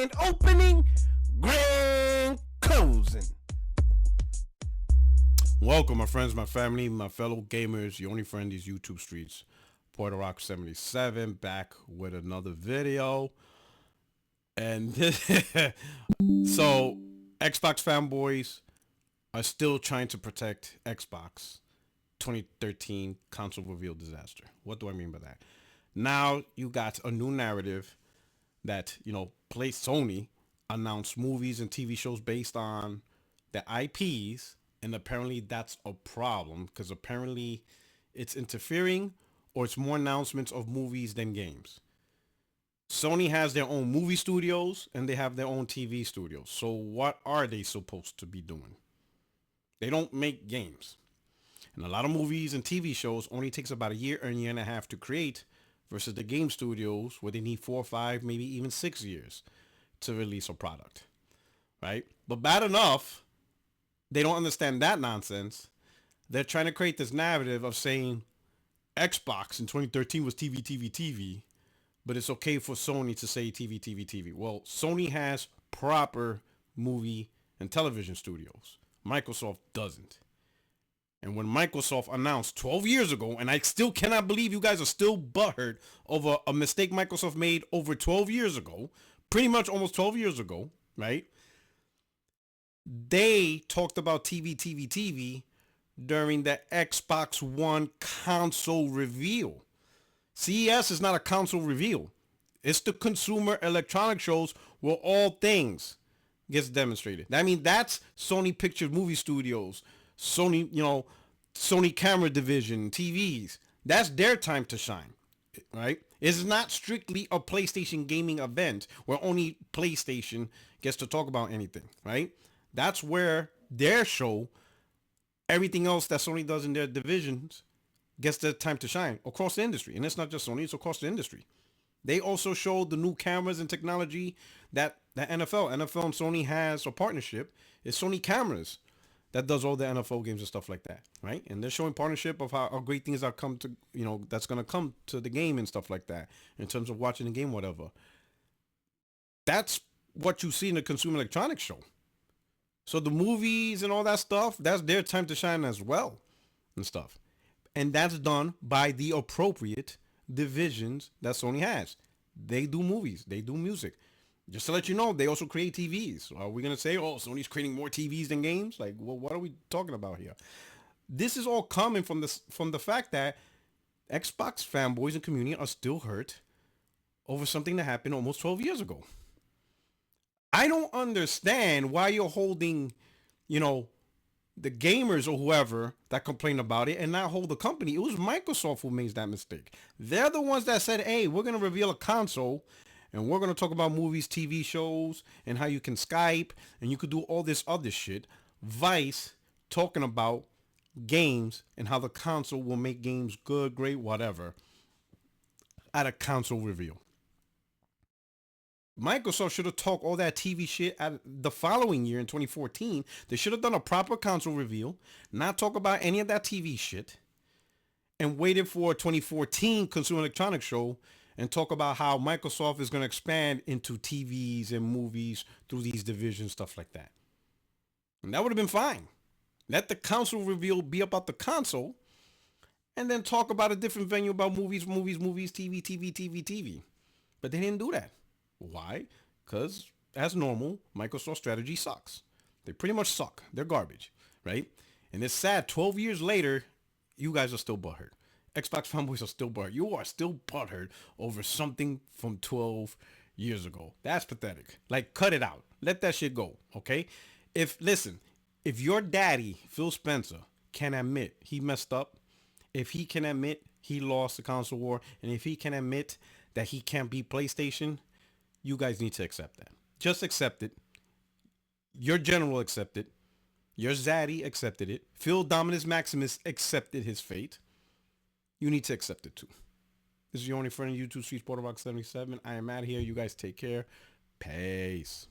grand opening, grand closing. Welcome, my friends, my family, my fellow gamers, your only friend these YouTube streets. Puerto77 back with another video. And so Xbox fanboys are still trying to protect Xbox 2013 console reveal disaster. What do I mean by that? Now you got a new narrative that, Sony announced movies and TV shows based on the IPs, and apparently that's a problem because apparently it's interfering or it's more announcements of movies than games. Sony has their own movie studios and they have their own TV studios. So what are they supposed to be doing? They don't make games. And a lot of movies and TV shows only takes about a year and a half to create versus the game studios where they need 4 or 5, maybe even 6 years to release a product, right? But bad enough, they don't understand that nonsense. They're trying to create this narrative of saying Xbox in 2013 was TV, but it's okay for Sony to say TV. Well, Sony has proper movie and television studios. Microsoft doesn't. And when Microsoft announced 12 years ago, and I still cannot believe you guys are still butthurt over a mistake Microsoft made over 12 years ago, pretty much almost 12 years ago, right? They talked about TV during the Xbox One console reveal. CES is not a console reveal. It's the Consumer Electronic Shows where all things gets demonstrated. I mean, that's Sony Pictures Movie Studios, Sony, Sony Camera Division, TVs. That's their time to shine, right? It's not strictly a PlayStation gaming event where only PlayStation gets to talk about anything, right? That's where their show, everything else that Sony does in their divisions, gets their time to shine across the industry. And it's not just Sony, it's across the industry. They also showed the new cameras and technology that NFL and Sony has a partnership. It's Sony Cameras that does all the NFL games and stuff like that, right? And they're showing partnership of how great things are come to, that's going to come to the game and stuff like that in terms of watching the game, whatever. That's what you see in the Consumer Electronics Show. So the movies and all that stuff, that's their time to shine as well and stuff. And that's done by the appropriate divisions that Sony has. They do movies. They do music. Just to let you know, they also create TVs. Are we going to say, oh, Sony's creating more TVs than games? Like, well, what are we talking about here? This is all coming from the fact that Xbox fanboys and community are still hurt over something that happened almost 12 years ago. I don't understand why you're holding, the gamers or whoever that complained about it and not hold the company. It was Microsoft who made that mistake. They're the ones that said, hey, we're going to reveal a console and we're going to talk about movies, TV shows, and how you can Skype and you could do all this other shit. Vice talking about games and how the console will make games good, great, whatever at a console reveal. Microsoft should have talked all that TV shit at the following year in 2014. They should have done a proper console reveal, not talk about any of that TV shit, and waited for a 2014 Consumer Electronics Show and talk about how Microsoft is going to expand into TVs and movies through these divisions, stuff like that. And that would have been fine. Let the console reveal be about the console and then talk about a different venue about movies, TV. But they didn't do that. Why? Because, as normal, Microsoft strategy sucks. They pretty much suck. They're garbage, right? And it's sad, 12 years later, you guys are still butthurt. Xbox fanboys are still butthurt. You are still butthurt over something from 12 years ago. That's pathetic. Like, cut it out. Let that shit go, okay? If your daddy, Phil Spencer, can admit he messed up, if he can admit he lost the console war, and if he can admit that he can't beat PlayStation, you guys need to accept that. Just accept it. Your general accepted. Your Zaddy accepted it. Phil Dominus Maximus accepted his fate. You need to accept it too. This is your only friend on YouTube, Streets Puerto77. I am out here. You guys take care. Peace.